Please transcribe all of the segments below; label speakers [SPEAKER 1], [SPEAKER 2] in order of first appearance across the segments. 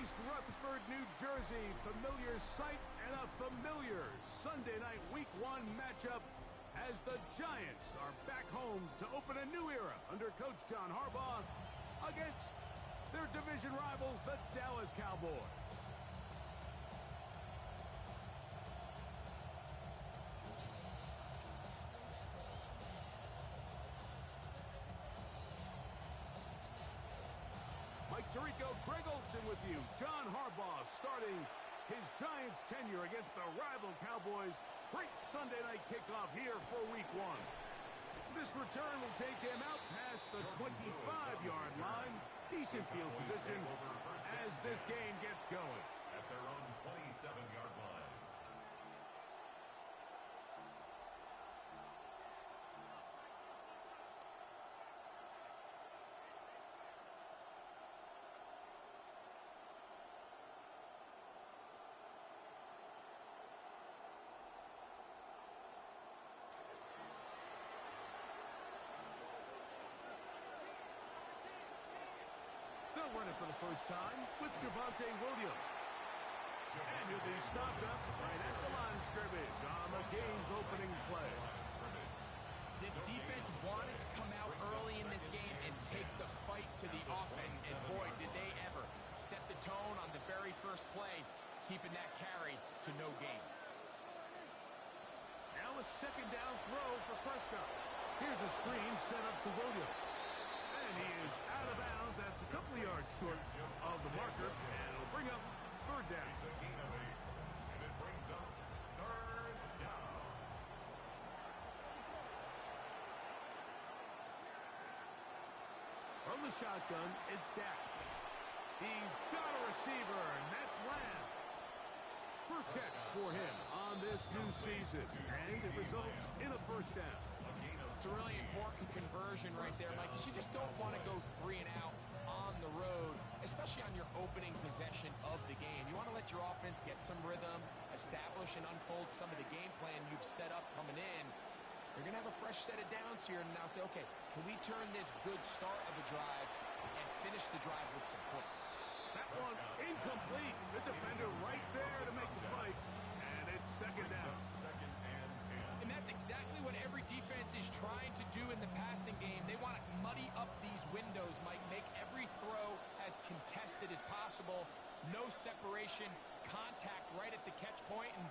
[SPEAKER 1] East Rutherford, New Jersey. Familiar sight and a familiar Sunday night Week 1 matchup as the Giants are back home to open a new era under Coach John Harbaugh against their division rivals, the Dallas Cowboys. Mike Tirico, Greg Olson with you. John Harbaugh starting his Giants tenure against the rival Cowboys. Great Sunday night kickoff here for Week 1. This return will take him out past the 25-yard line. Decent field position as this game gets going.
[SPEAKER 2] At their own 27-yard line.
[SPEAKER 1] They'll run it for the first time with Javonte Williams. And he'll be stopped up right at the line of scrimmage on the game's opening play.
[SPEAKER 3] This defense wanted to come out early in this game and take the fight to the offense. And boy, did they ever set the tone on the very first play, keeping that carry to no gain.
[SPEAKER 1] Now a second down throw for Prescott. Here's a screen set up to Williams. And he is out of bounds. That's a couple of yards short of the marker. And it'll bring up third down.
[SPEAKER 2] It's a gain of 8. And it brings up third down.
[SPEAKER 1] From the shotgun, it's Dak. He's got a receiver, and that's Lamb. First catch for him on this new season. And it results in a first down.
[SPEAKER 3] It's a really important conversion right there, Mike, because you just don't want to go 3 and out on the road, especially on your opening possession of the game. You want to let your offense get some rhythm, establish and unfold some of the game plan you've set up coming in. You're going to have a fresh set of downs here and now say, okay, can we turn this good start of a drive and finish the drive with some points?
[SPEAKER 1] That one incomplete. The defender right there to make the fight. And it's second down.
[SPEAKER 2] Second and 10.
[SPEAKER 3] And that's exactly what every defense is trying to do in the passing game. They want to muddy up these windows, Mike, make every throw as contested as possible. No separation, contact right at the catch point, and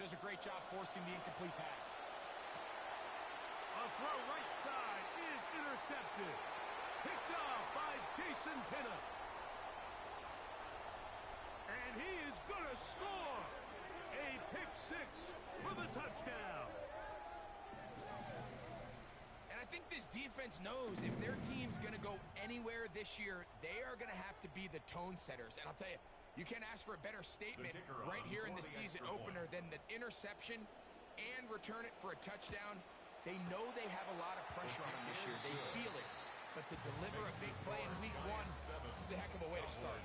[SPEAKER 3] does a great job forcing the incomplete pass.
[SPEAKER 1] A throw right side is intercepted. Picked off by Jason Pinnock. And he is going to score. A pick 6 for the touchdown.
[SPEAKER 3] And I think this defense knows if their team's going to go anywhere this year, they are going to have to be the tone setters. And I'll tell you, you can't ask for a better statement right here in the season opener than the interception and return it for a touchdown. They know they have a lot of pressure on them this year. They feel it. But to deliver a big play in Week 1, it's a heck of a way to start.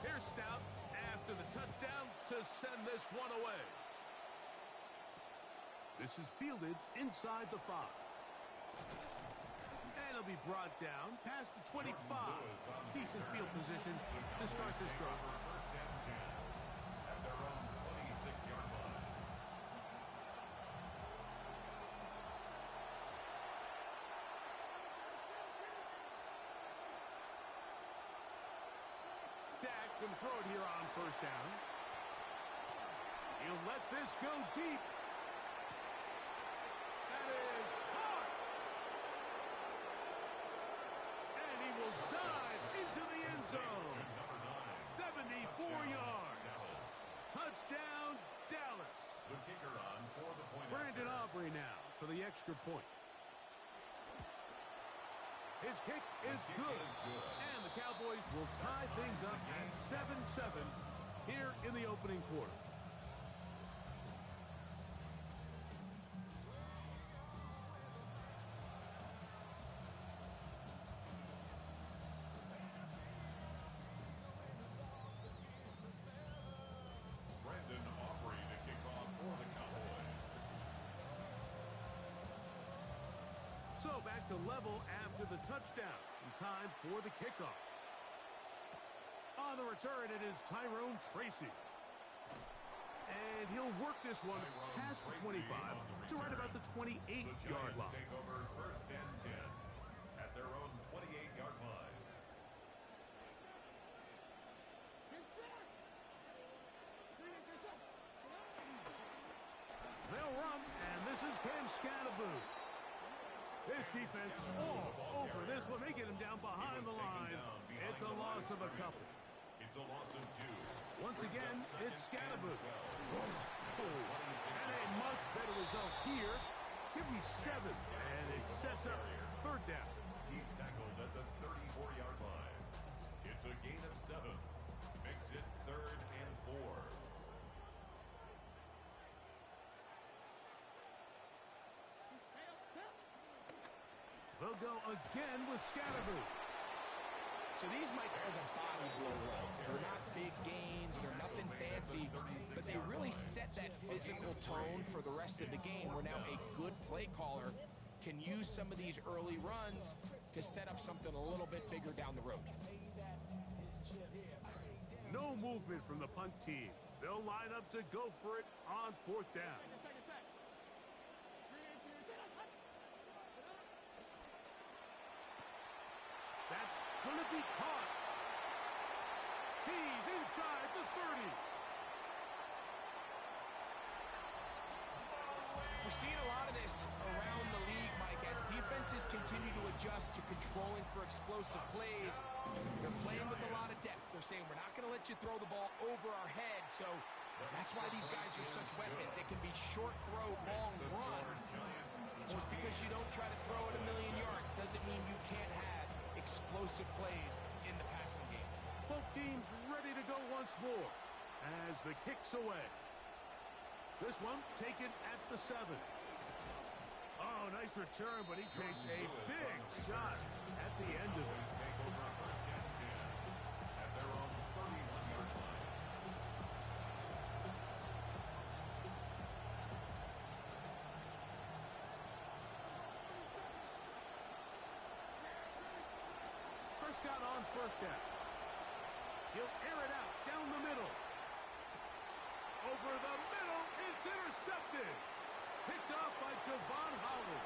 [SPEAKER 1] Here's Stout after the touchdown to send this one away. This is fielded inside the 5. And it'll be brought down past the 25. Decent field position to start this drive.
[SPEAKER 2] First and 10 at their own 26-yard line.
[SPEAKER 1] Dak can throw it here on first down. He'll let this go deep. That is hard. And he will dive into the end zone. 74 yards. Touchdown, Dallas.
[SPEAKER 2] The kicker on for the point.
[SPEAKER 1] Brandon Aubrey now for the extra point. His kick is good. And the Cowboys will tie things up at 7-7 here in the opening quarter.
[SPEAKER 2] To kick off for the Cowboys.
[SPEAKER 1] So back to level after the touchdown. In time for the kickoff. On the return, it is Tyrone Tracy. And he'll work this one past the 25 to right about the 28-yard line.
[SPEAKER 2] Take over first and 10 at their own 28-yard line.
[SPEAKER 1] They'll run, and this is Cam Scatterboo. This defense all over this one. They get him down behind the line. It's a loss of a couple.
[SPEAKER 2] It's a loss of 2.
[SPEAKER 1] Once again, it's Scatterboo. And a much better result here. Give me 7, and it sets up third down.
[SPEAKER 2] He's tackled at the 34-yard line. It's a gain of 7. Makes it 3rd and 4.
[SPEAKER 1] They'll go again with Scatterboo.
[SPEAKER 3] So these, Mike, are the body blow runs. They're not big gains. They're nothing fancy. But they really set that physical tone for the rest of the game where now a good play caller can use some of these early runs to set up something a little bit bigger down the road.
[SPEAKER 1] No movement from the punt team. They'll line up to go for it on 4th down. That's going to be caught. He's inside the 30.
[SPEAKER 3] We're seeing a lot of this around the league, Mike, as defenses continue to adjust to controlling for explosive plays. They're playing with a lot of depth. They're saying, we're not going to let you throw the ball over our head. So that's why these guys are such weapons. It can be short throw, long run. Just because you don't try to throw it a million yards doesn't mean you can't have explosive plays in the passing game.
[SPEAKER 1] Both teams ready to go once more as the kick's away. This one taken at the 7. Oh, nice return, but he takes a big shot at the end of it.
[SPEAKER 2] Take over first and 10 at their own 31-yard line.
[SPEAKER 1] Prescott on first down. He'll air it out down the middle. Over the middle, it's intercepted. Picked off by Javon Holland.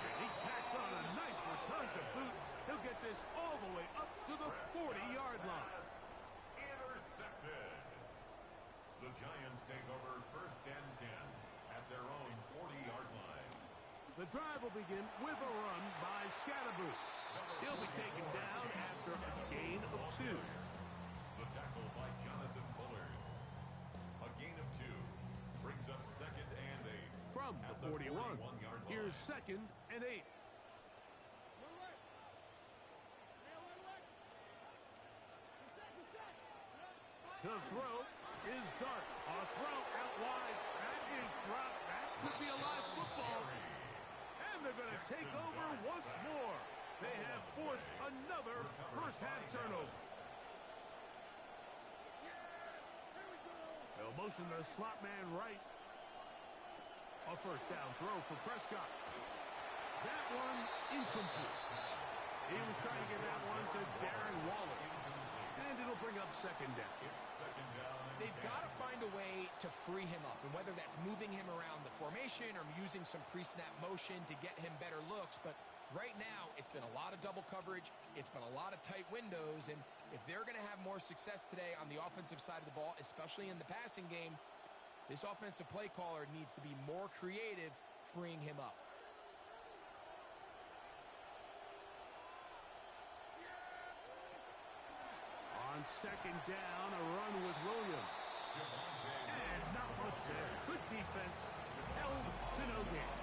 [SPEAKER 1] And he tacks on a nice return to boot. He'll get this all the way up to the 40-yard line.
[SPEAKER 2] Intercepted. The Giants take over first and 10 at their own 40-yard line.
[SPEAKER 1] The drive will begin with a run by Scatterboo. He'll be taken down after a gain of 2.
[SPEAKER 2] The tackle by Jonathan Bullard. A gain of 2 brings up 2nd and 8.
[SPEAKER 1] From the 41,
[SPEAKER 2] 41-yard line.
[SPEAKER 1] here's 2nd and 8. To throw is Dart. A throw out wide. That is dropped. That could be a live football. And they're going to take over once more. They have forced another first-half turnover. They'll motion the slot man right. A first down throw for Prescott. That one incomplete. He was trying to get that one to Darren Waller. And it'll bring up 2nd down.
[SPEAKER 2] It's 2nd down.
[SPEAKER 3] They've got to find a way to free him up, and whether that's moving him around the formation or using some pre-snap motion to get him better looks. But right now, it's been a lot of double coverage. It's been a lot of tight windows, and if they're going to have more success today on the offensive side of the ball, especially in the passing game, this offensive play caller needs to be more creative freeing him up.
[SPEAKER 1] On 2nd down, a run with Williams. And not much there. Good defense. Held to no gain.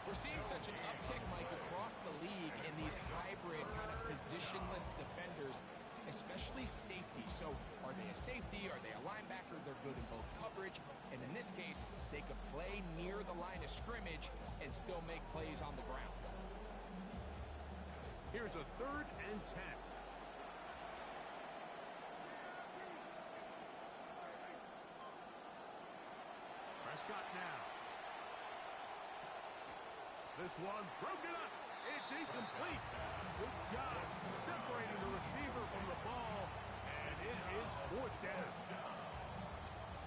[SPEAKER 3] We're seeing such an uptick, Mike, across the league in these hybrid kind of positionless defenders, especially safety. So are they a safety? Are they a linebacker? They're good in both coverage. And in this case, they could play near the line of scrimmage and still make plays on the ground.
[SPEAKER 1] Here's a 3rd and 10. Prescott now. This one broken up. It's incomplete. Good job separating the receiver from the ball, and it is 4th down.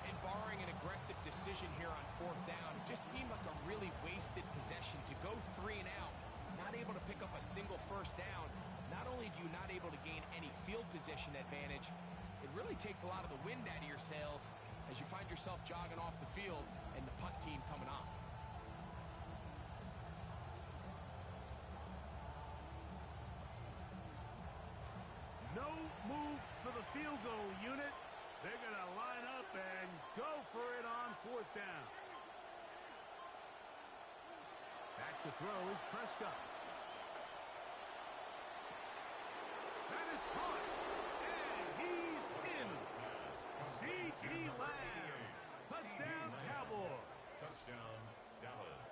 [SPEAKER 3] And barring an aggressive decision here on 4th down, it just seemed like a really wasted possession to go 3 and out, not able to pick up a single 1st down. Not only do you not able to gain any field position advantage, it really takes a lot of the wind out of your sails as you find yourself jogging off the field and the punt team coming on.
[SPEAKER 1] No move for the field goal unit. They're going to line up and go for it on 4th down. Back to throw is Prescott. That is caught. And he's in. C.D. Lamb. Touchdown, Cowboys.
[SPEAKER 2] Touchdown, Dallas.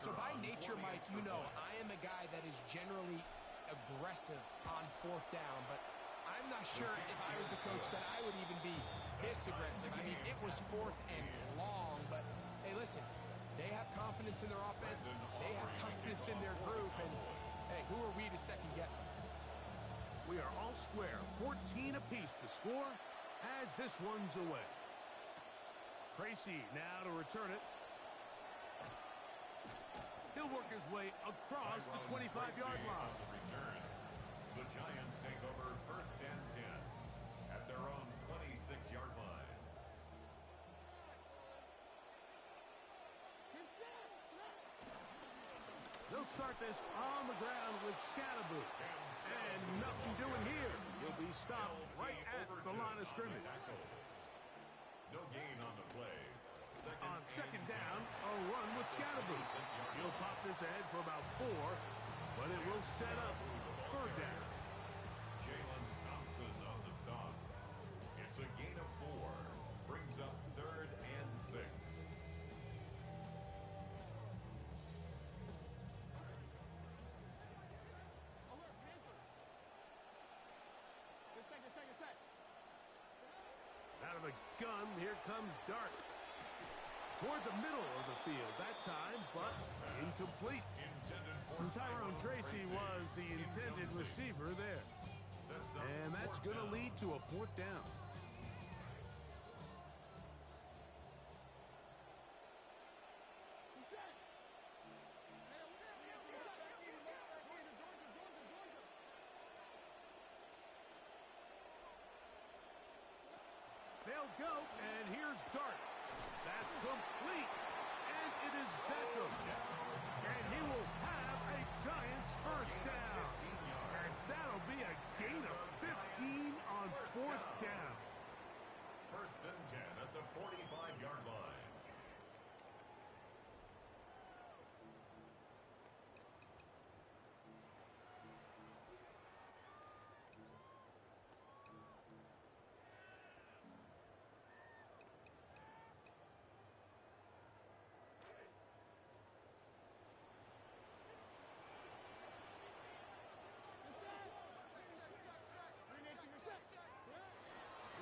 [SPEAKER 3] So by nature, Mike, you know I am a guy that is generally aggressive on 4th down, but I'm not sure if I was the coach that I would even be this aggressive. I mean, it was 4th and long, but hey, listen, they have confidence in their offense, they have confidence in their group, and hey, who are we to second guess them?
[SPEAKER 1] We are all square, 14 apiece the score as this one's away. Tracy now to return it. He'll work his way across the 25-yard line.
[SPEAKER 2] The Giants take over 1st and 10 at their own 26-yard line.
[SPEAKER 1] They'll start this on the ground with Scatterboo. And nothing doing here. He'll be stopped right at the line of scrimmage.
[SPEAKER 2] No gain on the play.
[SPEAKER 1] On 2nd down, a run with Scatterboo. He'll pop this ahead for about 4, but it will set up 3rd down.
[SPEAKER 2] Jalen Thompson on the stop. It's a gain of 4. Brings up 3rd and 6.
[SPEAKER 1] Out of the gun, here comes Dart. Toward the middle of the field that time, but incomplete. And Tyrone Tracy was the intended receiver there. And that's going to lead to a 4th down. They'll go, and here's Dart. That's complete, and it is Beckham. And he will have a Giants 1st down. As that'll be a gain of 15 on 4th down.
[SPEAKER 2] 1st and 10 at the 45-yard line.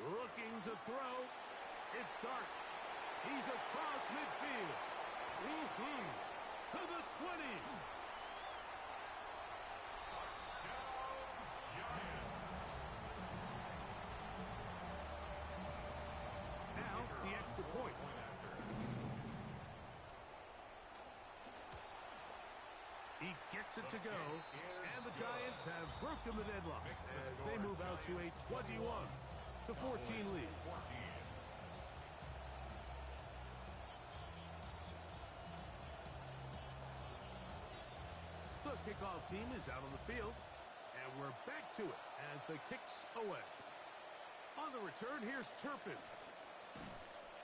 [SPEAKER 1] Looking to throw. It's Dart. He's across midfield. To the 20. Now the extra point. He gets it to go, and the Giants have broken the deadlock as they move out to a 21-14 lead. The kickoff team is out on the field, and we're back to it as the kick's away. On the return, here's Turpin.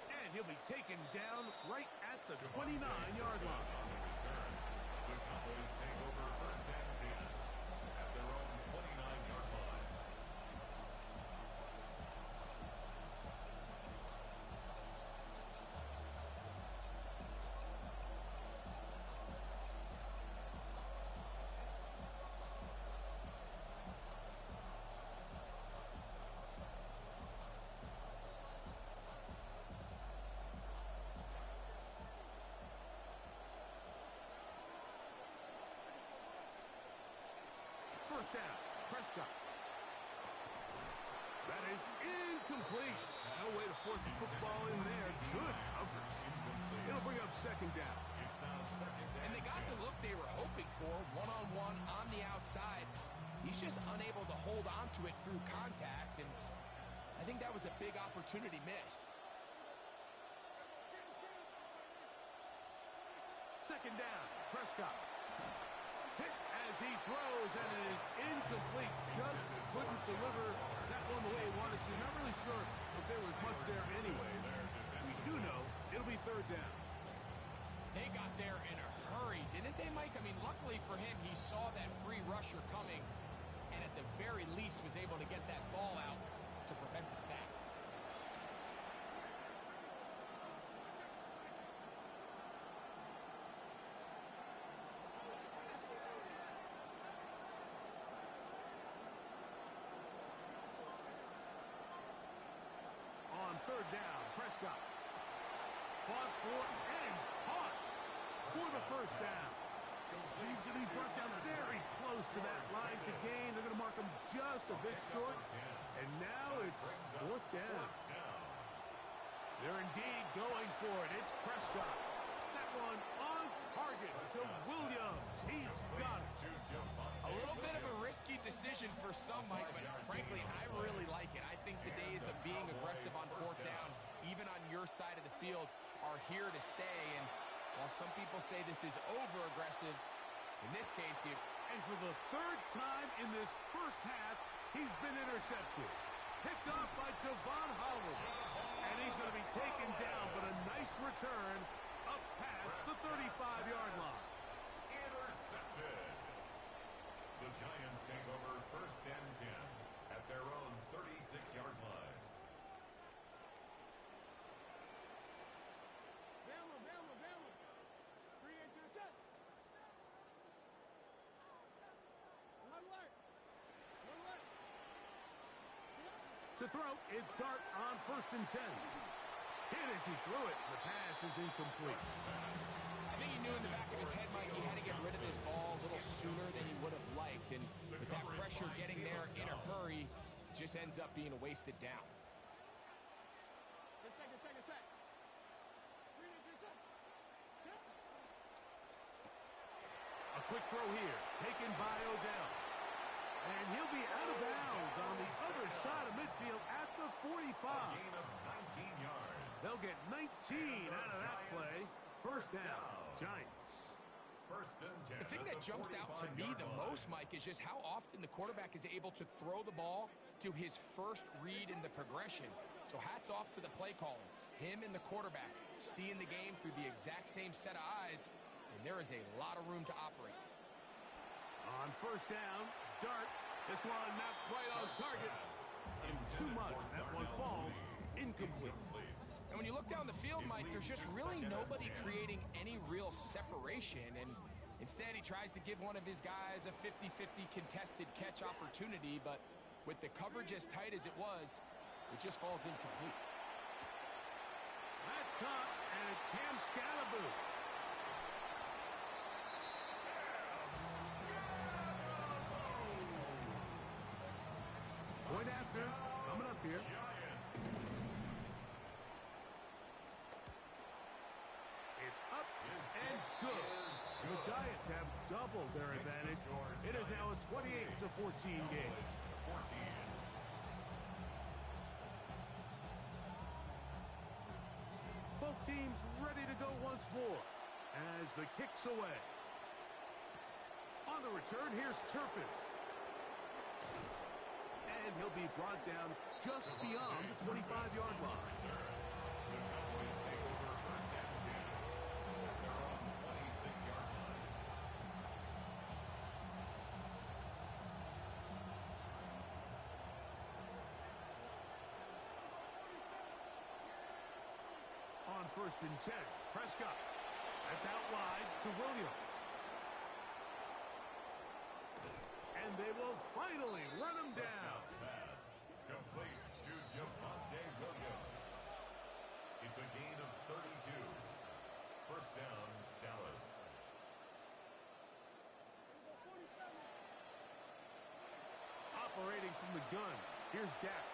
[SPEAKER 1] And he'll be taken down right at the 29-yard line.
[SPEAKER 2] The Cowboys take over 1st and 10 at their own 29-yard line.
[SPEAKER 1] Incomplete. No way to force the football in there. Good coverage. It'll bring up second down.
[SPEAKER 2] It's now second down.
[SPEAKER 3] And they got the look they were hoping for, one-on-one on the outside. He's just unable to hold on to it through contact, and I think that was a big opportunity missed.
[SPEAKER 1] Second down, Prescott. Hit as he throws, and it is incomplete. Just couldn't deliver that one the way he wanted to. Not really sure if there was much there anyway. We do know it'll be third down.
[SPEAKER 3] They got there in a hurry, didn't they, Mike? I mean, luckily for him, he saw that free rusher coming, and at the very least was able to get that ball out to prevent the sack.
[SPEAKER 1] On third down, Prescott fought for and caught for the first down. He's brought down very close to that line to gain. They're going to mark him just a bit short. And now it's fourth down. They're indeed going for it. It's Prescott. That one on target to Williams. He's got it.
[SPEAKER 3] A little bit of a risky decision for some, Mike, but frankly, I really like it. I think the days of being aggressive on fourth down, even on your side of the field, are here to stay. And while some people say this is over-aggressive, in this case,
[SPEAKER 1] and for the third time in this first half, he's been intercepted. Picked off by Javon Holland. And he's going to be taken down, but a nice return up past the 35-yard line.
[SPEAKER 2] Intercepted. The Giants take over first and 10 at their own 36-yard line.
[SPEAKER 4] Bama. 3 intercept. One alert.
[SPEAKER 1] To throw, it's Dart on first and 10. Hit as he threw it. The pass is incomplete.
[SPEAKER 3] I think he knew in the back of his head, Mike, he had to get rid of this ball a little sooner than he would have liked. And with that pressure getting there in a hurry, just ends up being a wasted down.
[SPEAKER 4] Second. 3 intercept.
[SPEAKER 1] A quick throw here, taken by Odell. And he'll be out of bounds on the other side of midfield at the 45.
[SPEAKER 2] Gain of 19 yards.
[SPEAKER 1] They'll get 19 out of that play. First down, Giants.
[SPEAKER 2] First and 10.
[SPEAKER 3] The thing that jumps out to me the most, Mike, is just how often the quarterback is able to throw the ball to his first read in the progression. So hats off to the play caller. Him and the quarterback seeing the game through the exact same set of eyes, and there is a lot of room to operate.
[SPEAKER 1] On first down, Dart. This one not quite on target. And too much. That one falls incomplete.
[SPEAKER 3] And when you look down the field, Mike, there's just really nobody creating any real separation. And instead, he tries to give one of his guys a 50-50 contested catch opportunity. But with the coverage as tight as it was, it just falls incomplete.
[SPEAKER 1] That's caught, and it's Cam Scalaboo. Point after, coming up here. It's up and good. And the Giants have doubled their advantage. It is now a 28-14 game. Both teams ready to go once more as the kick's away. On the return, here's Turpin. And he'll be brought down just beyond the 25-yard line.
[SPEAKER 2] The Cowboys take over first and 10 at their own 26-yard line.
[SPEAKER 1] On first and 10, Prescott. That's out wide to Williams. And they will finally run him down.
[SPEAKER 2] Pass complete to Javonte Williams. It's a gain of 32. First down, Dallas.
[SPEAKER 1] Operating from the gun, here's Dak.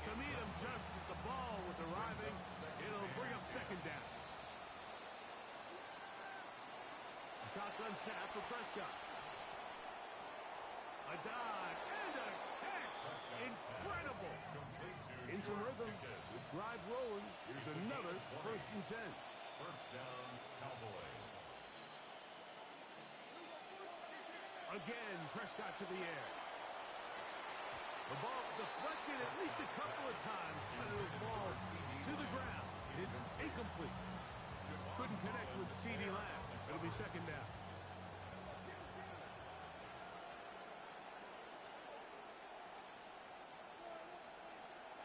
[SPEAKER 1] to meet him just as the ball was arriving. It'll bring up second down. Shotgun snap for Prescott. A dive and a catch. Incredible. In some rhythm. The drive's rolling. Here's another 1st and 10.
[SPEAKER 2] First down, Cowboys.
[SPEAKER 1] Again, Prescott to the air. The ball deflected at least a couple of times, but it'll fall to the ground. It's incomplete. Couldn't connect with CeeDee Lamb. It'll be second down.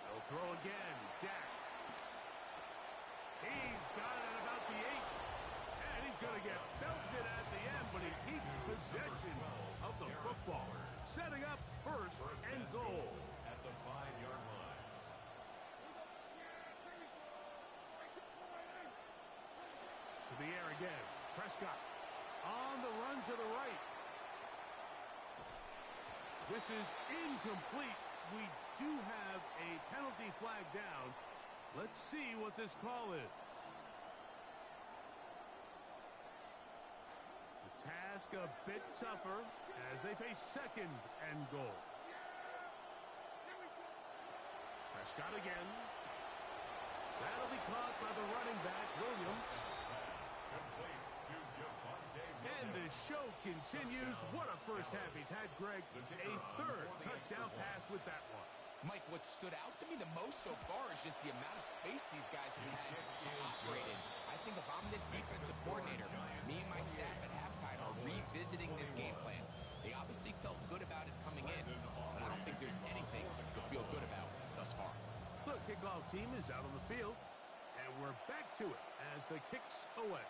[SPEAKER 1] They'll throw again. Dak. He's got it at about the 8. And he's going to get belted at the end, but he keeps possession of the football. Setting up first and goal.
[SPEAKER 2] At the 5-yard line.
[SPEAKER 1] To the air again. Prescott on the run to the right. This is incomplete. We do have a penalty flag down. Let's see what this call is. The task a bit tougher as they face second and goal. Prescott again. That'll be caught by the running back, Williams.
[SPEAKER 2] Complete to
[SPEAKER 1] And the show continues. What a first half he's had, Greg. A 3rd touchdown pass with that one.
[SPEAKER 3] Mike, what stood out to me the most so far is just the amount of space these guys have had to operate in. I think if I'm this defensive coordinator, me and my staff at halftime are revisiting this game plan. They obviously felt good about it coming in, but I don't think there's anything to feel good about thus far.
[SPEAKER 1] The kickoff team is out on the field, and we're back to it as the kick's away.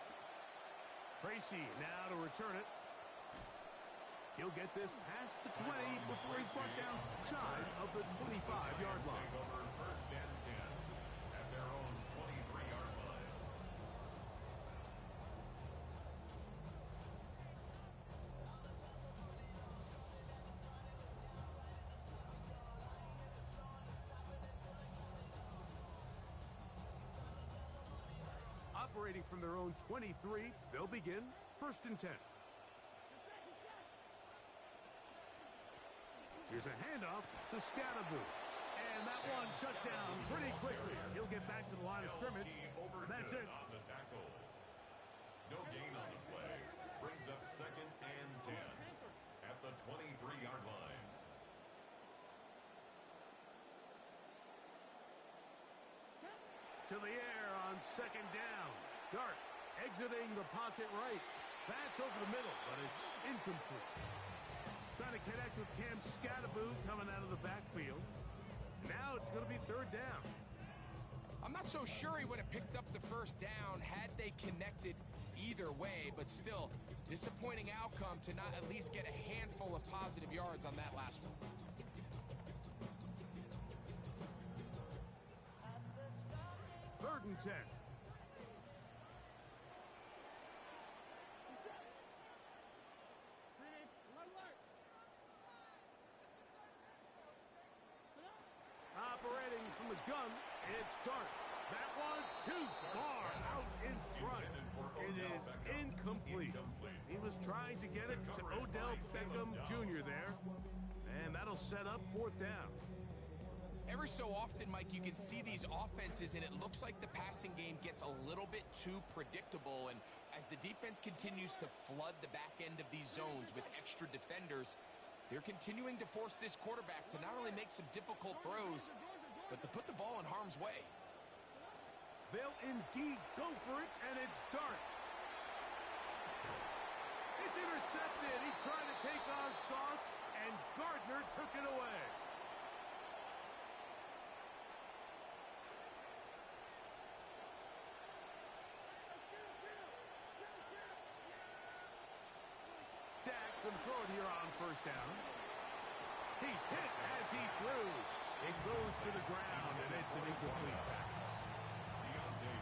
[SPEAKER 1] Tracy now to return it. He'll get this past the 20 before he's brought down shy of the 25-yard line.
[SPEAKER 2] Over 1st and 10 at their own 23-yard line.
[SPEAKER 1] Operating from their own 23, they'll begin 1st and 10. Here's a handoff to Scatterboo. And that one shut down pretty quickly. He'll get back to the line of scrimmage. And that's it.
[SPEAKER 2] On the tackle. No gain on the play. Brings up 2nd and 10 at the 23-yard line.
[SPEAKER 1] To the air on 2nd down. Dart exiting the pocket right. That's over the middle, but it's incomplete. Trying to connect with Cam Scatterboo coming out of the backfield. Now it's going to be 3rd down.
[SPEAKER 3] I'm not so sure he would have picked up the 1st down had they connected either way, but still, disappointing outcome to not at least get a handful of positive yards on that last one.
[SPEAKER 1] Third and 10. Operating from the gun, it's Dart. That one too far out in front. It is incomplete. He was trying to get it to Odell Beckham Jr. there, and that'll set up 4th down.
[SPEAKER 3] Every so often, Mike, you can see these offenses, and it looks like the passing game gets a little bit too predictable. And as the defense continues to flood the back end of these zones with extra defenders, they're continuing to force this quarterback to not only make some difficult throws, but to put the ball in harm's way.
[SPEAKER 1] They'll indeed go for it, and it's Dart. It's intercepted. He tried to take on Sauce, and Gardner took it away. Dak going to throw it here on 1st down. He's hit as he threw. It goes to the ground, and it's an incomplete pass.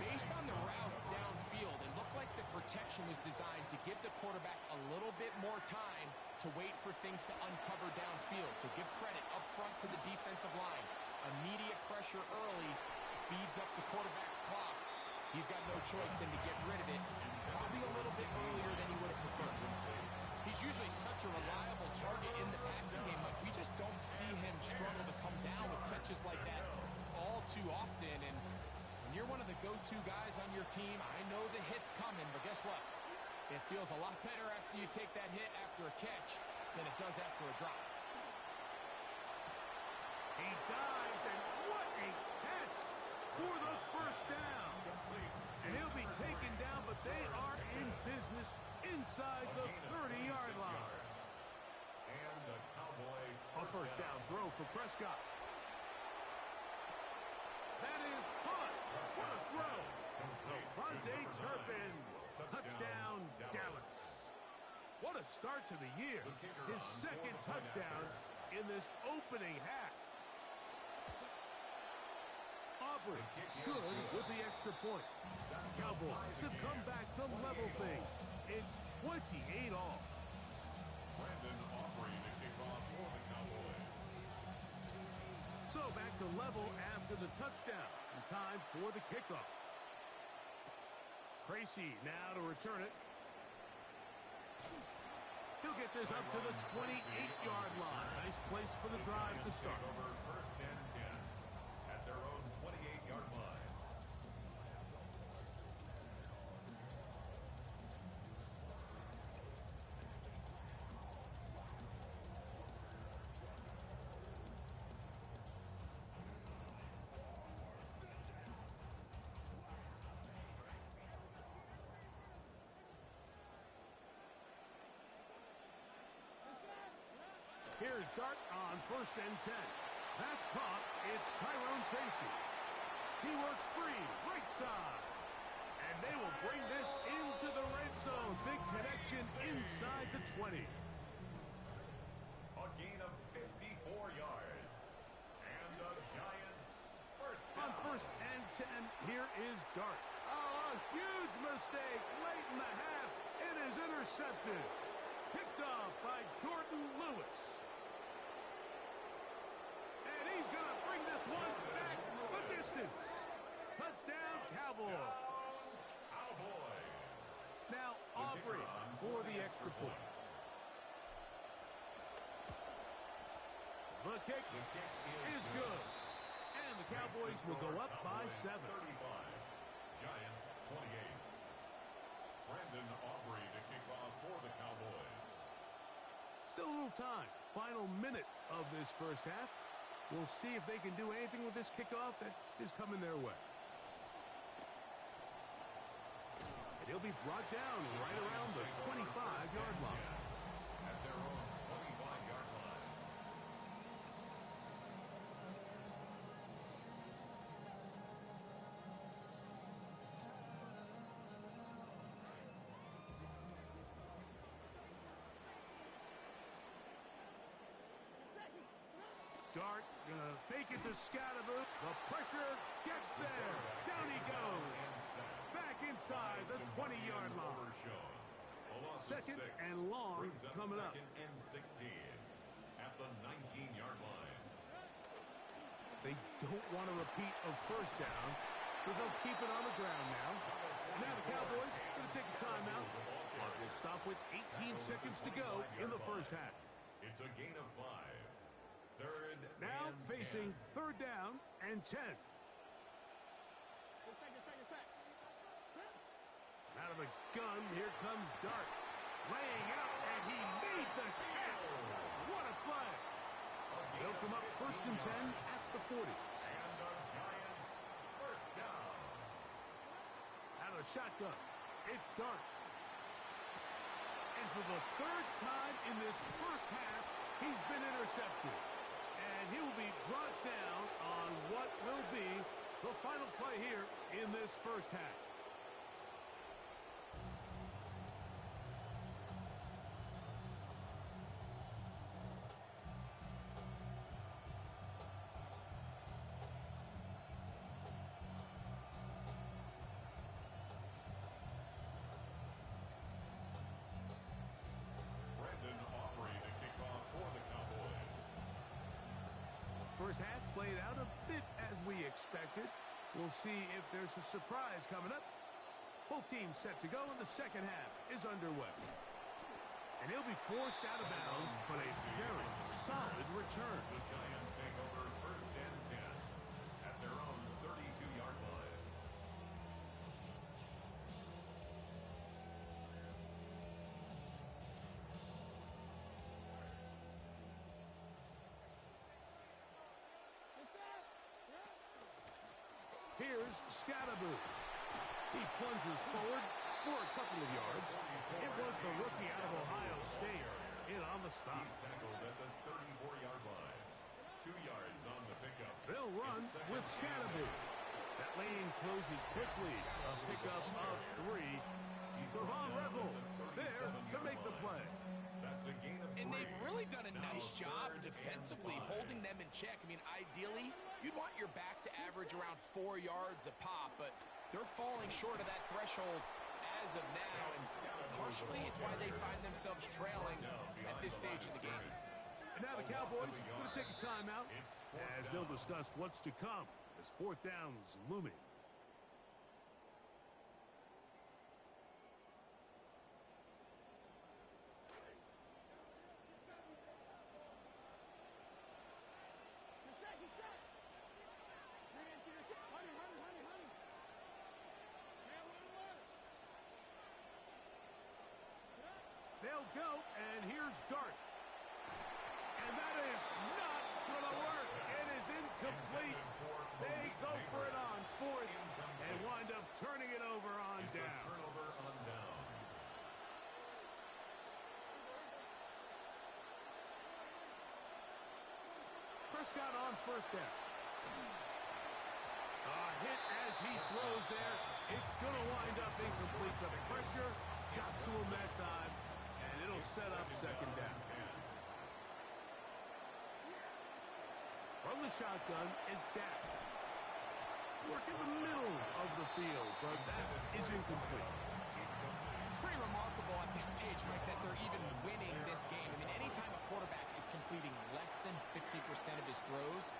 [SPEAKER 3] Based on the routes downfield, it looked like the protection was designed to give the quarterback a little bit more time to wait for things to uncover downfield. So give credit up front to the defensive line. Immediate pressure early speeds up the quarterback's clock. He's got no choice than to get rid of it, probably a little bit earlier than he would have preferred. He's usually such a reliable target in the passing game, but we just don't see him struggle to come down with catches like that all too often. And when you're one of the go-to guys on your team, I know the hit's coming, but guess what? It feels a lot better after you take that hit after a catch than it does after a drop.
[SPEAKER 1] He dives, and what a catch for the first down. And he'll be taken down, but they are in business inside the 30-yard line.
[SPEAKER 2] And the Cowboy
[SPEAKER 1] A first down throw for Prescott. That is caught. What a throw. Levante Turpin. Touchdown, Dallas. What a start to the year. His second touchdown in this opening half. Aubrey, good with the extra point. Cowboys have come back to level things. It's 28 all.
[SPEAKER 2] Brandon Aubrey to kick off for the Cowboys.
[SPEAKER 1] So back to level after the touchdown. And time for the kickoff. Tracy now to return it. He'll get this up to the 28-yard line. Nice place for the drive to start.
[SPEAKER 2] Over first and 10 at their own 28-yard line.
[SPEAKER 1] Here's Dart on first and 10. That's caught. It's Tyrone Tracy. He works free, right side. And they will bring this into the red zone. Big connection inside the 20.
[SPEAKER 2] A gain of 54 yards. And the Giants first down.
[SPEAKER 1] On first and 10, here is Dart. Oh, a huge mistake late in the half. It is intercepted. Picked off by Jordan Lewis. And he's going to bring this one back the distance. Touchdown, Cowboys.
[SPEAKER 2] Cowboys.
[SPEAKER 1] Now, Aubrey for the extra point. The kick is good. And the Cowboys will go up by 7.
[SPEAKER 2] 35. Giants 28. Brandon Aubrey to kick off for the Cowboys.
[SPEAKER 1] Still a little time. Final minute of this first half. We'll see if they can do anything with this kickoff that is coming their way. And he'll be brought down right around the 25-yard line.
[SPEAKER 2] At their own 25-yard line.
[SPEAKER 1] Dart gonna fake it to Scatterboot. The pressure gets there. Down he goes. Back inside the 20-yard line. Second and long coming up.
[SPEAKER 2] Second and 16 at the 19-yard line.
[SPEAKER 1] They don't want a repeat of first down, so they'll keep it on the ground now. Now the Cowboys going to take a timeout. Clock will stop with 18 seconds to go in the first half.
[SPEAKER 2] It's a gain of 5. Third
[SPEAKER 1] Now
[SPEAKER 2] and
[SPEAKER 1] facing
[SPEAKER 2] 10.
[SPEAKER 1] third down and 10. Out of the gun, here comes Dart. Laying out, and he made the catch. What a play. They'll come up first and 10 at the 40.
[SPEAKER 2] And the Giants first down.
[SPEAKER 1] Out of the shotgun, it's Dart. And for the third time in this first half, he's been intercepted. And he will be brought down on what will be the final play here in this first half. First half played out a bit as we expected. We'll see if there's a surprise coming up. Both teams set to go, and the second half is underway. And he'll be forced out of bounds, but a very solid return.
[SPEAKER 2] The Giants take over first and 10 at their own 32-yard line.
[SPEAKER 1] Here's Scattaboo. He plunges forward for a couple of yards. It was the rookie out of Ohio State in on the stop.
[SPEAKER 2] He's tackled at the 34-yard line. 2 yards on the pickup.
[SPEAKER 1] They'll run with Scattaboo. That lane closes quickly. A pickup of 3. For Von Revel there to make the play.
[SPEAKER 2] That's a gain of 3.
[SPEAKER 3] And they've really done a nice job defensively holding them in check. I mean, ideally, you'd want your back to average around 4 yards a pop, but they're falling short of that threshold as of now, and partially it's why they find themselves trailing at this stage of the game.
[SPEAKER 1] And now the Cowboys going to take a timeout as they'll discuss what's to come as fourth down's looming. They'll go, and here's Dart. And that is not going to work. It is incomplete. They go for it on fourth and wind up turning it over on down.
[SPEAKER 2] Turnover on down.
[SPEAKER 1] Prescott on first down. A hit as he throws there. It's going to wind up incomplete. So the pressure got to him that time, and it'll set up second down. From the shotgun, it's Dak. Work in the middle of the field, but that is incomplete.
[SPEAKER 3] It's pretty remarkable at this stage, Mike, that they're even winning this game. I mean, anytime a quarterback is completing less than 50% of his throws,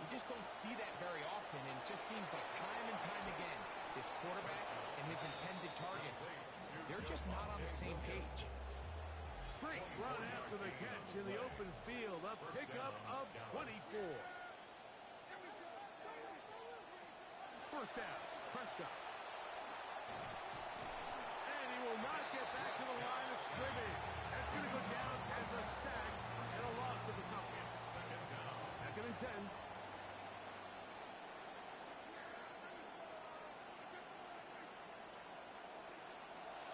[SPEAKER 3] you just don't see that very often, and it just seems like time and time again, this quarterback and his intended targets, they're just not on the same page.
[SPEAKER 1] Great run after the catch in the open field. A pickup of 24. First down, Prescott. And he will not get back to the line of scrimmage. That's going to go down as a sack and a loss of a couple. Second and 10.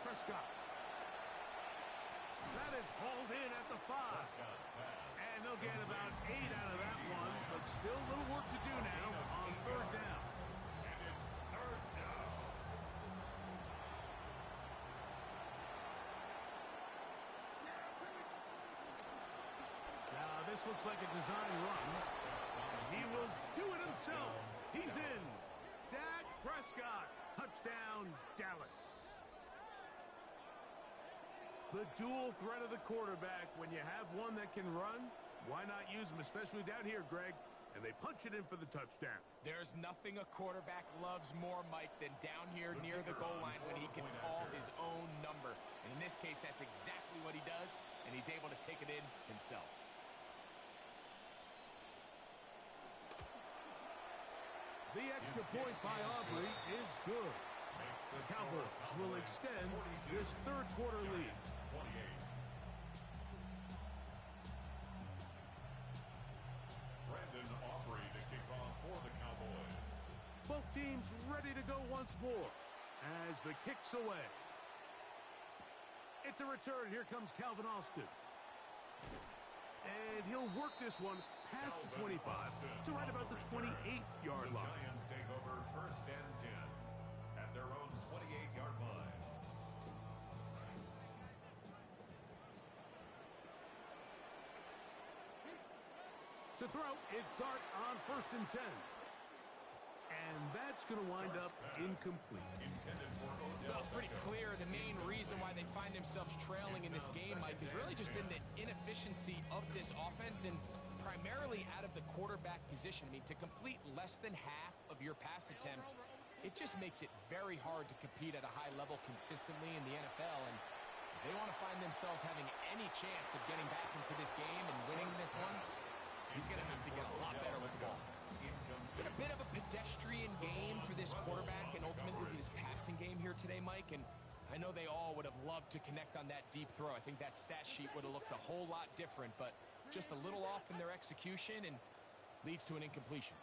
[SPEAKER 1] Prescott. That is hauled in at the 5. And they'll get about 8 out of that one, but still a little work to do now on third down.
[SPEAKER 2] And it's third down.
[SPEAKER 1] Now this looks like a design run. He will do it himself. He's in. Dak Prescott. Touchdown, Dallas. The dual threat of the quarterback. When you have one that can run, why not use him, especially down here, Greg? And they punch it in for the touchdown.
[SPEAKER 3] There's nothing a quarterback loves more, Mike, than down here near the goal line when he can call his own number. And in this case, that's exactly what he does, and he's able to take it in himself.
[SPEAKER 1] The extra point by Aubrey is good. The Cowboys will extend this third quarter lead.
[SPEAKER 2] 28. Brandon Aubrey to kick off for the Cowboys.
[SPEAKER 1] Both teams ready to go once more as the kick's away. It's a return. Here comes Calvin Austin. And he'll work this one past the 25 to right about the 28-yard line.
[SPEAKER 2] The Giants take over first and 10 at their own 28-yard line.
[SPEAKER 1] To throw, it's Dart on first and 10. And that's going to wind up incomplete.
[SPEAKER 2] Intended for
[SPEAKER 3] Well, it's pretty clear the main reason why they find themselves trailing in this game, Mike, has really just been the inefficiency of this offense and primarily out of the quarterback position. I mean, to complete less than half of your pass attempts, it just makes it very hard to compete at a high level consistently in the NFL. And if they want to find themselves having any chance of getting back into this game and winning this one, he's going to have to get a lot better with the ball. It's been a bit of a pedestrian game for this quarterback and ultimately this passing game here today, Mike. And I know they all would have loved to connect on that deep throw. I think that stat sheet would have looked a whole lot different, but just a little off in their execution and leads to an incompletion.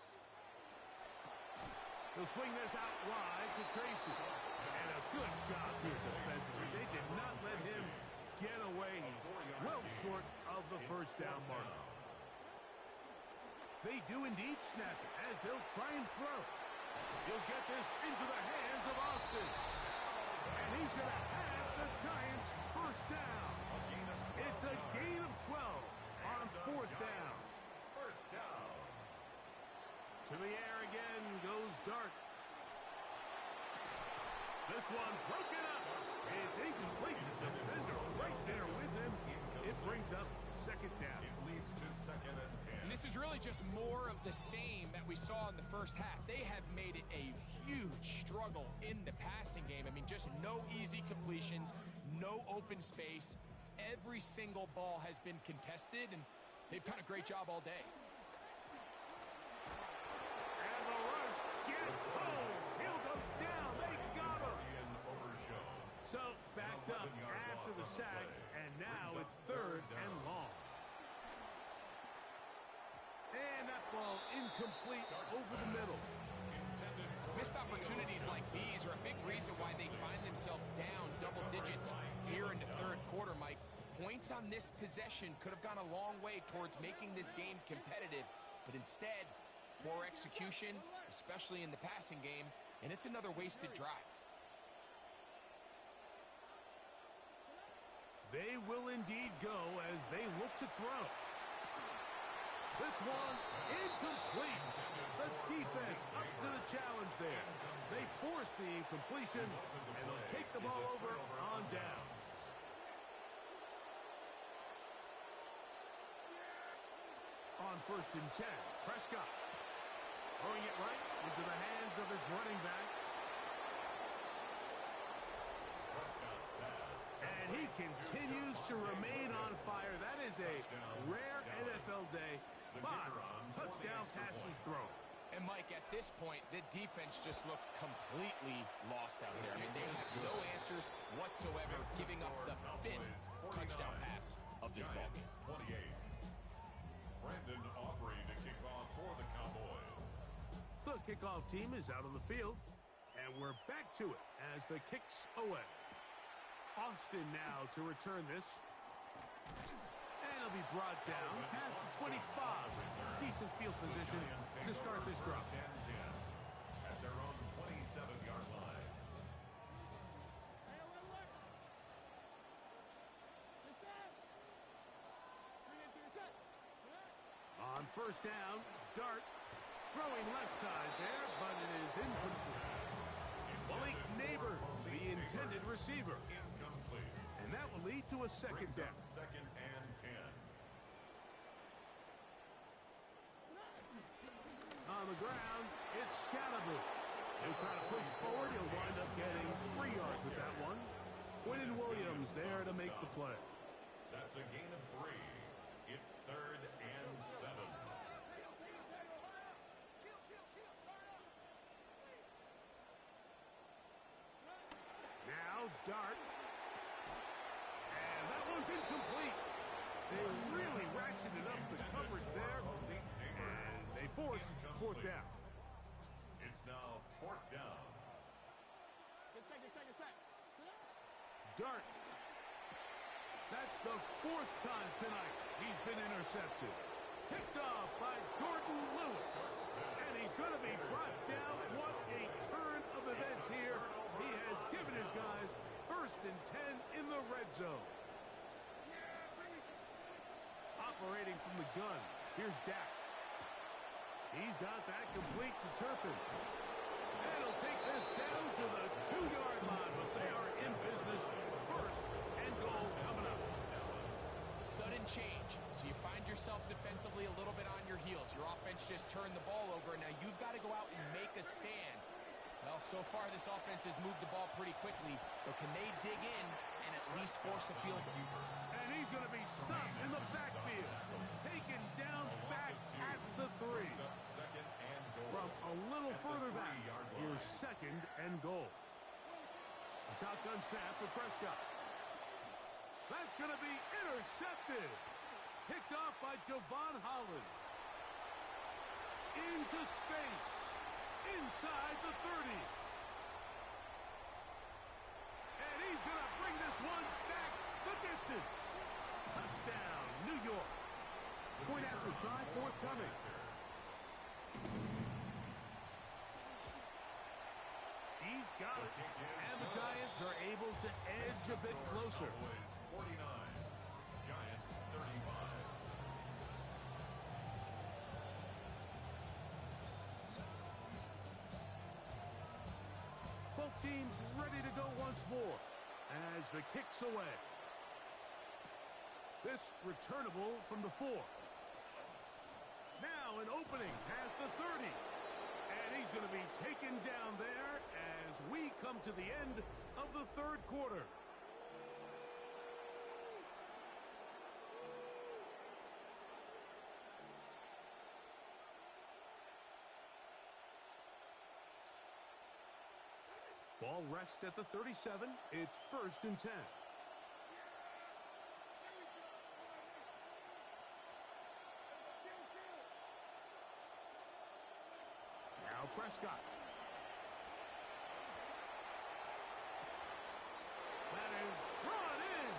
[SPEAKER 1] He'll swing this out wide to Tracy. And a good job here defensively. They did not let him get away. He's well short of the first down mark. They do indeed snap it as they'll try and throw. He'll get this into the hands of Austin. And he's going to have the Giants first down. It's a gain of 12 on fourth down.
[SPEAKER 2] First down.
[SPEAKER 1] To the air again goes Dart. This one broken up. It's incomplete. The defender right there with him. It brings up second down.
[SPEAKER 2] It leads to second and 10.
[SPEAKER 3] And this is really just more of the same that we saw in the first half. They have made it a huge struggle in the passing game. I mean, just no easy completions, no open space. Every single ball has been contested, and they've done a great job all day.
[SPEAKER 1] And the rush gets home. He'll go down. They got him. So backed up after the sack, and now it's third and long. And that ball incomplete over the middle.
[SPEAKER 3] Missed opportunities like these are a big reason why they find themselves down double digits here in the third quarter, Mike. Points on this possession could have gone a long way towards making this game competitive, but instead, poor execution, especially in the passing game, and it's another wasted drive.
[SPEAKER 1] They will indeed go as they look to throw. This one incomplete. The defense up to the challenge there. They force the incompletion, and they'll take the ball over on down. On first and 10, Prescott throwing it right into the hands of his running back. And he continues to remain on fire. That is a rare NFL day. 5 touchdown passes thrown.
[SPEAKER 3] And Mike, at this point, the defense just looks completely lost out there. I mean, they have no answers whatsoever, giving up the 5th touchdown pass of this ball game.
[SPEAKER 2] 28. Brandon Aubrey to kick off for the Cowboys.
[SPEAKER 1] The kickoff team is out on the field, and we're back to it as the kick's away. Austin now to return this. And he'll be brought down past the 25. Decent field position to start this drop.
[SPEAKER 2] At their own 27-yard line.
[SPEAKER 1] On first down, Dart throwing left side there, but it is incomplete. Malik Neighbors, the intended receiver.
[SPEAKER 2] Incomplete.
[SPEAKER 1] And that will lead to a second down.
[SPEAKER 2] Second and 10.
[SPEAKER 1] On the ground, it's Scalaboo. He'll try to push forward. He'll wind up getting 3 yards with that one. Quinton Williams there to make the play.
[SPEAKER 2] That's a gain of 3. It's third and 7.
[SPEAKER 1] Now Dart. And that one's incomplete. They really ratcheted up the coverage there. And they force fourth down.
[SPEAKER 2] It's now fourth down.
[SPEAKER 1] Dart. That's the 4th time tonight he's been intercepted. Picked off by Jordan Lewis. And he's going to be brought down. What a turn of events here. He has given his guys first and 10 in the red zone. Operating from the gun, here's Dak. He's got that complete to Turpin. And he'll take this down to the 2-yard line, but they are in business. First and goal coming up.
[SPEAKER 3] Sudden change. So you find yourself yourself defensively a little bit on your heels. Your offense just turned the ball over. Now you've got to go out and make a stand. Well, so far this offense has moved the ball pretty quickly, but can they dig in and at least force a field goal?
[SPEAKER 1] And he's going to be stopped in the backfield. Taken down back at the 3. From a little further back, here's 2nd and goal. A shotgun snap for Prescott. That's going to be intercepted. Picked off by Javon Holland. Into space. Inside the 30. And he's going to bring this one back the distance. Touchdown, New York. Point after try forthcoming. He's got it. And the Giants are able to edge a bit closer.
[SPEAKER 2] 49, Giants 35.
[SPEAKER 1] Both teams ready to go once more as the kick's away. This returnable from the 4. Now an opening past the 30. And he's going to be taken down there as we come to the end of the 3rd quarter. Ball rests at the 37. It's 1st and 10. Now Prescott. That is brought in.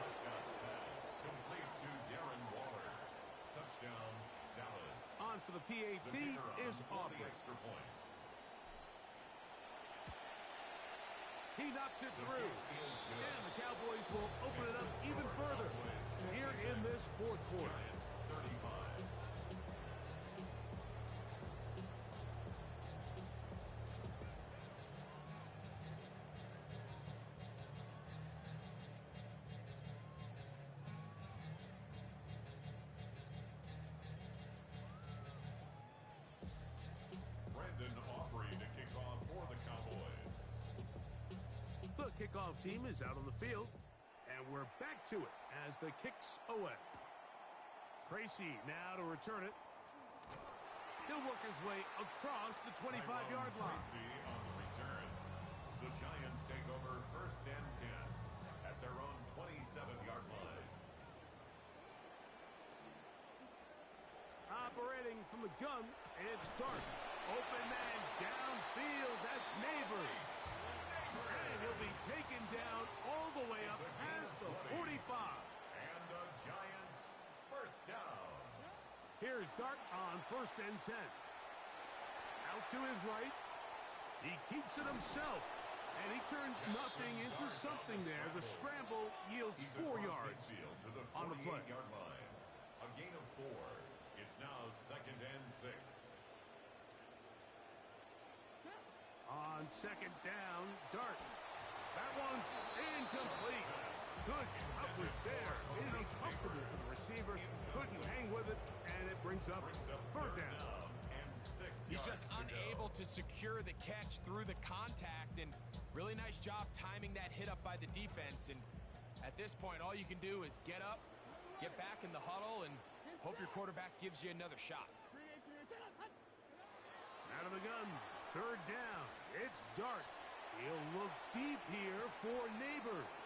[SPEAKER 2] Prescott's pass complete to Darren Waller. Touchdown, Dallas.
[SPEAKER 1] On for the PAT is Aubrey.
[SPEAKER 2] Extra point.
[SPEAKER 1] He knocks it through. And the Cowboys will open it up even further here in this 4th quarter.
[SPEAKER 2] Giants 35. Brandon Aubrey to kick off for the Cowboys.
[SPEAKER 1] The kickoff team is out on the field, and we're back to it as the kick's away. Tracy now to return it. He'll work his way across the 25-yard line.
[SPEAKER 2] Tracy on the return. The Giants take over 1st and 10 at their own 27-yard line.
[SPEAKER 1] Operating from the gun, it's Dart. Open man downfield, that's Neighbors. And he'll be taken down all the way up past the 45.
[SPEAKER 2] And the Giants first down.
[SPEAKER 1] Here's Dart on 1st and 10. Out to his right. He keeps it himself. And he turns nothing into something there. The scramble yields 4 yards on the play.
[SPEAKER 2] Yard line. A gain of 4. It's now 2nd and 6.
[SPEAKER 1] On 2nd down, Dart. That one's incomplete. Good coverage there. Uncomfortable for the receiver. Couldn't hang with it, and it brings up 3rd down.
[SPEAKER 2] And 6
[SPEAKER 3] He's
[SPEAKER 2] yards
[SPEAKER 3] just unable to secure the catch through the contact, and really nice job timing that hit up by the defense. And at this point, all you can do is get up, get back in the huddle, and hope your quarterback gives you another shot.
[SPEAKER 1] Out of the gun, 3rd down. It's Dart. He'll look deep here for Neighbors.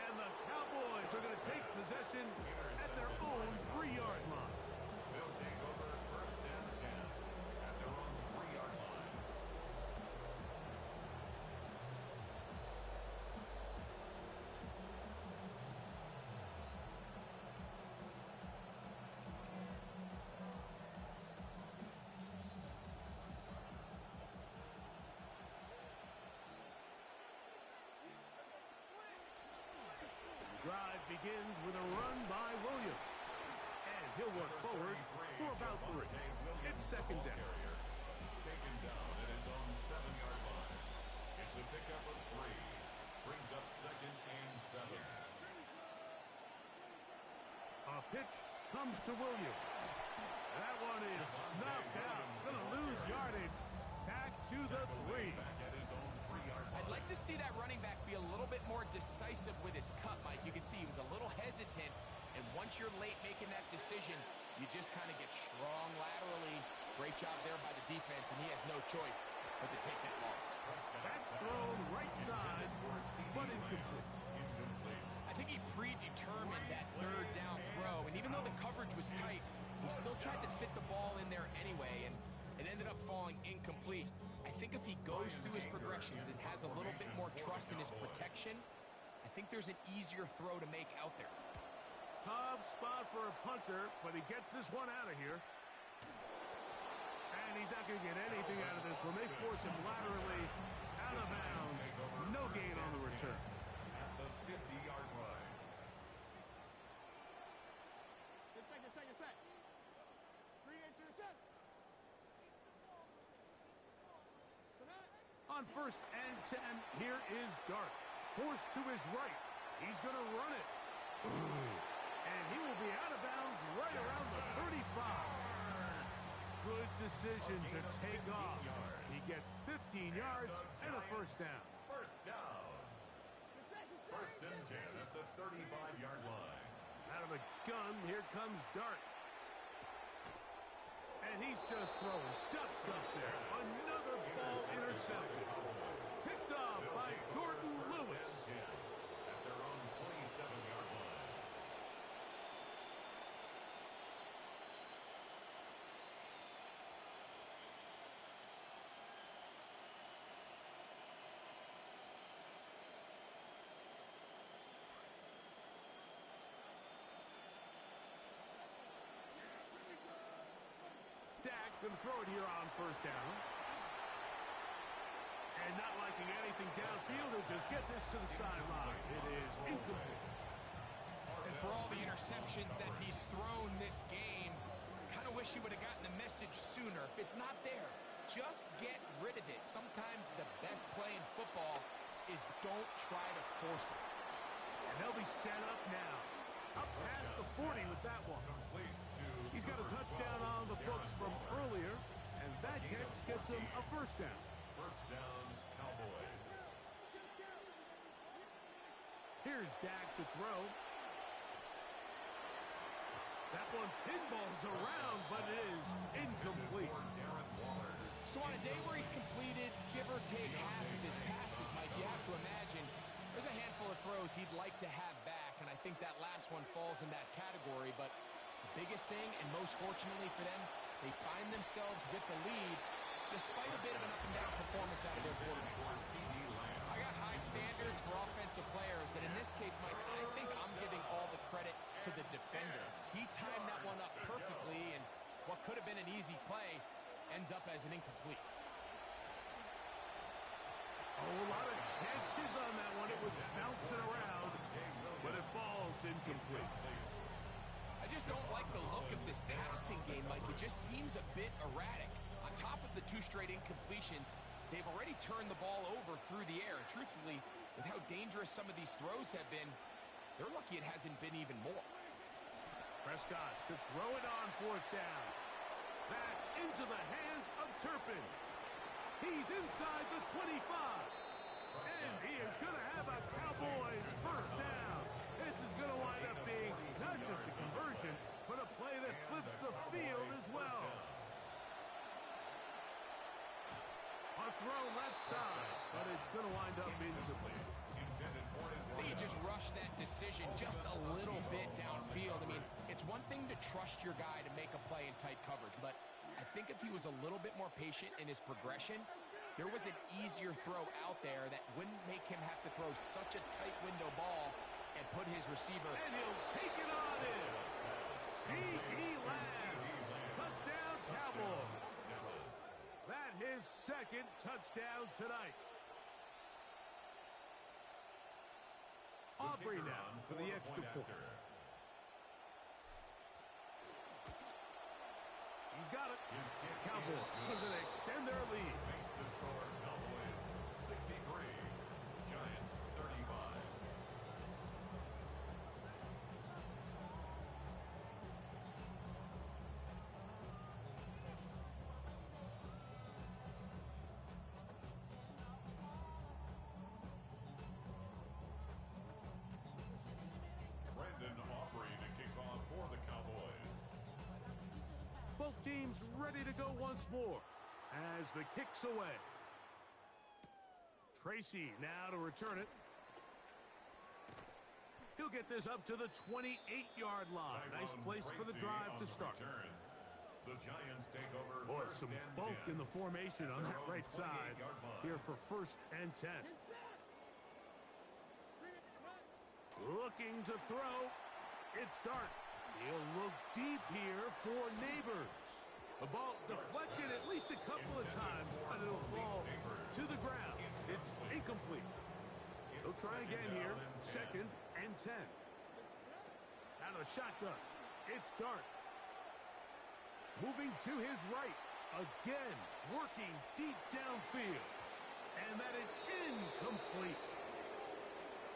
[SPEAKER 1] And the Cowboys are going to take possession at their own 3-yard line.
[SPEAKER 2] They'll take over 1st and 10 at their own 3-yard line.
[SPEAKER 1] Drive begins with a run by Williams. And he'll work forward for about 3. It's 2nd down.
[SPEAKER 2] Taken down at his own 7-yard line. It's a pickup of 3. Brings up 2nd and 7.
[SPEAKER 1] Pitch comes to Williams. That one is snuffed out. It's going to lose yardage. Back to the 3.
[SPEAKER 3] I'd like to see that running back be a little bit more decisive with his cut, Mike. You can see he was a little hesitant, and once you're late making that decision, you just kind of get strong laterally. Great job there by the defense, and he has no choice but to take that loss.
[SPEAKER 1] That's thrown right side, but incomplete.
[SPEAKER 3] I think he predetermined that third down throw, and even though the coverage was tight, he still tried to fit the ball in there anyway, and it ended up falling incomplete. I think if he goes through his progressions and has a little bit more trust in his protection, I think there's an easier throw to make out there.
[SPEAKER 1] Tough spot for a punter, but he gets this one out of here. And he's not going to get anything out of this one. They force him laterally out of bounds. No gain on the return.
[SPEAKER 2] At the 50-yard line.
[SPEAKER 4] Set. Green into the set.
[SPEAKER 1] On 1st and 10, here is Dart. Forced to his right. He's going to run it. And he will be out of bounds right around the 35. Good decision to take off. He gets 15 yards and a first down.
[SPEAKER 2] First down. First and 10 at the 35-yard line.
[SPEAKER 1] Out of the gun, here comes Dart. And he's just throwing ducks up there. Another ball intercepted. Picked off by Jordan Lewis.
[SPEAKER 2] At their own 27-yard line.
[SPEAKER 1] Dak going to throw it here on 1st down. And not liking anything downfield, he'll just get this to the sideline. It is incomplete.
[SPEAKER 3] And for all the interceptions that he's thrown this game, kind of wish he would have gotten the message sooner. If it's not there, just get rid of it. Sometimes the best play in football is don't try to force it.
[SPEAKER 1] And they'll be set up now. Up past the 40 with that one. He's got a touchdown on the books from earlier, and that catch gets him a first down.
[SPEAKER 2] First down, Cowboys.
[SPEAKER 1] Here's Dak to throw. That one pinballs around, but it is incomplete.
[SPEAKER 3] So on a day where he's completed, give or take half of his passes, Mike, you have to imagine there's a handful of throws he'd like to have back, and I think that last one falls in that category, but the biggest thing, and most fortunately for them, they find themselves with the lead despite a bit of an up-and-down performance out of their quarterback. I got high standards for offensive players, but in this case, Mike, I think I'm giving all the credit to the defender. He timed that one up perfectly, and what could have been an easy play ends up as an incomplete.
[SPEAKER 1] Oh, a lot of chances on that one. It was bouncing around, but it falls incomplete.
[SPEAKER 3] I just don't like the look of this passing game, Mike. It just seems a bit erratic. On top of the 2 straight incompletions, they've already turned the ball over through the air. And truthfully, with how dangerous some of these throws have been, they're lucky it hasn't been even more.
[SPEAKER 1] Prescott to throw it on 4th down. That's into the hands of Turpin. He's inside the 25. And he is going to have a Cowboys first down. This is going to wind up being not just a conversion, but a play that flips the field as well. A throw left side, but it's going to wind up incomplete.
[SPEAKER 3] I think he just rushed that decision just a little bit downfield. I mean, it's one thing to trust your guy to make a play in tight coverage, but I think if he was a little bit more patient in his progression, there was an easier throw out there that wouldn't make him have to throw such a tight window ball and put his receiver.
[SPEAKER 1] And he'll take it on in. C.E. Lamb. Touchdown, Cowboys. That his 2nd touchdown tonight. Aubrey now for the extra point. He's got it. Cowboys are going to extend their lead.
[SPEAKER 2] Makes the score, Cowboys 63, Giants 35.
[SPEAKER 1] Both teams ready to go once more as the kick's away. Tracy now to return it. He'll get this up to the 28-yard line. Nice place for the drive to start.
[SPEAKER 2] The Giants take over.
[SPEAKER 1] Boy, some bulk in the formation on that right side here for 1st and 10. Looking to throw. It's Dart. He'll look deep here for Neighbors. The ball deflected at least a couple of times, but it'll fall to the ground. It's incomplete. He'll try again here. 2nd and 10. Out of shotgun. It's Dart. Moving to his right. Again, working deep downfield. And that is incomplete.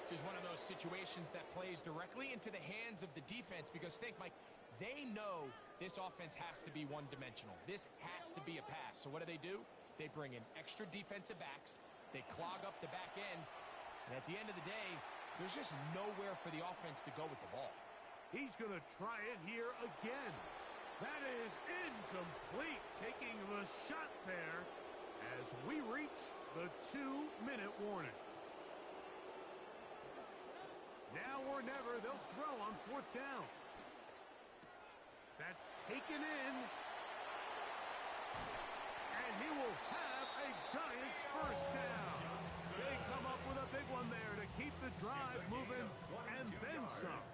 [SPEAKER 3] This is one of those situations that plays directly into the hands of the defense because think, Mike, they know this offense has to be one-dimensional. This has to be a pass. So what do? They bring in extra defensive backs. They clog up the back end. And at the end of the day, there's just nowhere for the offense to go with the ball.
[SPEAKER 1] He's going to try it here again. That is incomplete. Taking the shot there as we reach the 2-minute warning. Now or never, they'll throw on 4th down. That's taken in. And he will have a Giants 1st down. They come up with a big one there to keep the drive moving and then some.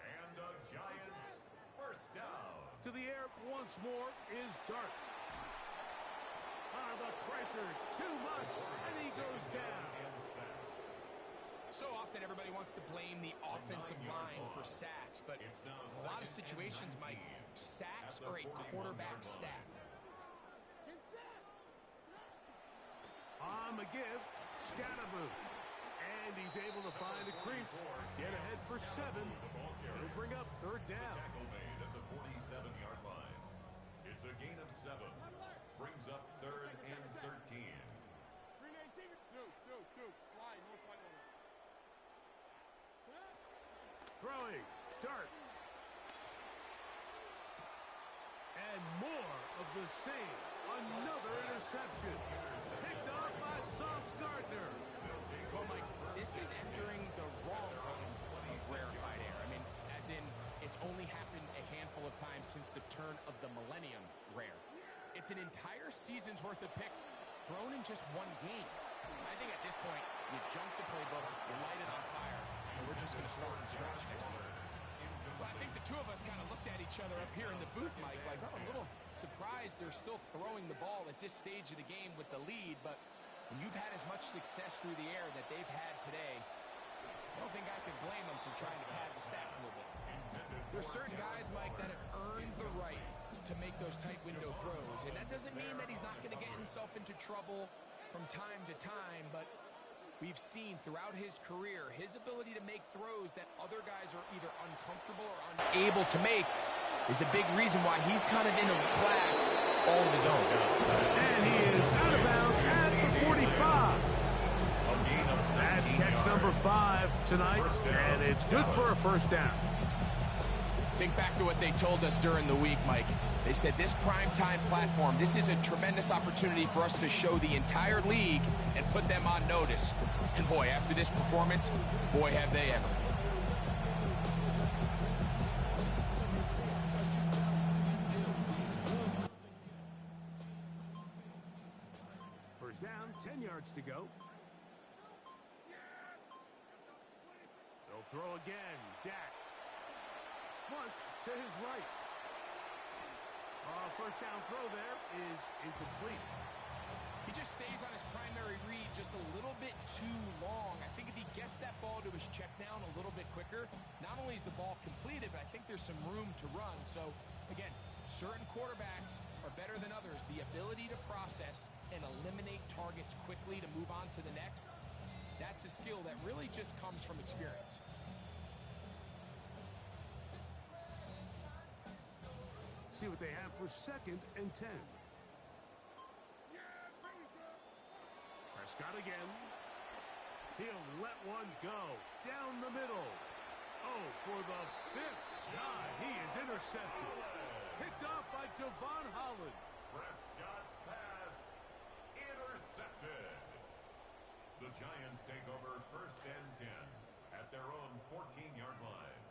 [SPEAKER 2] And the Giants 1st down.
[SPEAKER 1] To the air once more is Dart. The pressure, too much, and he goes down.
[SPEAKER 3] So often everybody wants to blame the offensive line for sacks, but in a lot of situations, Mike, sacks are a quarterback stat.
[SPEAKER 1] On the give, Scatterboo. And he's able to find a crease. Get ahead for 7. He'll bring up 3rd down.
[SPEAKER 2] Tackle made at the 47-yard line. It's a gain of 7. Brings up 3rd and 13.
[SPEAKER 4] Fly, no fly on it.
[SPEAKER 1] Throwing. Dart. And more of the same. Another interception. Picked up by Sauce Gardner.
[SPEAKER 3] Well, Mike, this is entering the wrong realm of rarefied air. I mean, as in, it's only happened a handful of times since the turn of the millennium rare. It's an entire season's worth of picks thrown in just one game. I think at this point, you jump the playbook, you light it on fire, and we're just going to start from scratch next week. Well, I think the two of us kind of looked at each other up here in the booth, Mike, like, oh, a little surprised they're still throwing the ball at this stage of the game with the lead, but when you've had as much success through the air that they've had today, I don't think I can blame them for trying to pad the stats a little bit. There's certain guys, Mike, that have earned the right to make those tight window throws, and that doesn't mean that he's not going to get himself into trouble from time to time, but we've seen throughout his career his ability to make throws that other guys are either uncomfortable or unable to make is a big reason why he's kind of in a class all of his own.
[SPEAKER 1] And he is out of bounds at the 45. That's catch number 5 tonight, and it's good for a 1st down.
[SPEAKER 3] Think back to what they told us during the week, Mike. They said this primetime platform, this is a tremendous opportunity for us to show the entire league and put them on notice. And boy, after this performance, boy, have they ever.
[SPEAKER 1] First down, 10 yards to go. They'll throw again. Dak. Flush to his right. 1st down throw there is incomplete.
[SPEAKER 3] He just stays on his primary read just a little bit too long. I think if he gets that ball to his check down a little bit quicker, not only is the ball completed, but I think there's some room to run. So, again, certain quarterbacks are better than others. The ability to process and eliminate targets quickly to move on to the next, that's a skill that really just comes from experience.
[SPEAKER 1] See what they have for 2nd and 10. Prescott again. He'll let one go down the middle. Oh, for the 5th time, he is intercepted. Picked off by Javon Holland.
[SPEAKER 2] Prescott's pass intercepted. The Giants take over 1st and 10 at their own 14-yard line.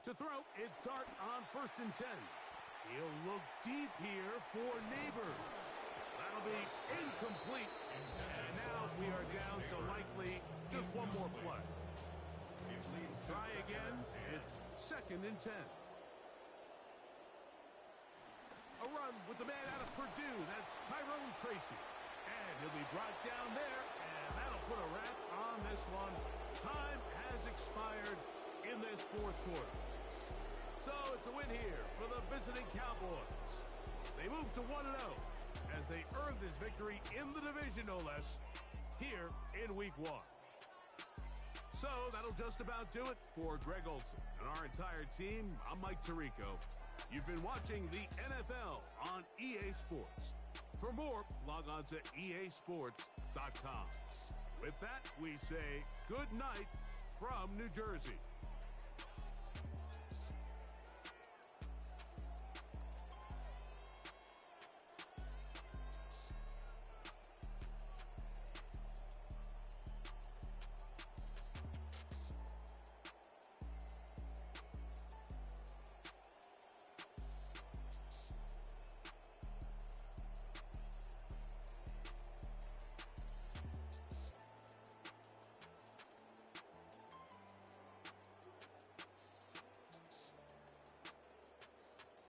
[SPEAKER 1] To throw, it's Dart on 1st and 10. He'll look deep here for Neighbors. That'll be incomplete. And now we are down to likely just one more play. Try again. It's 2nd and 10. A run with the man out of Purdue. That's Tyrone Tracy. And he'll be brought down there, and that'll put a wrap on this one. Time has expired in this 4th quarter. So it's a win here for the visiting Cowboys. They move to 1-0 as they earn this victory in the division, no less, here in Week 1. So that'll just about do it for Greg Olson and our entire team. I'm Mike Tirico. You've been watching the NFL on EA Sports. For more, log on to easports.com. With that, we say good night from New Jersey.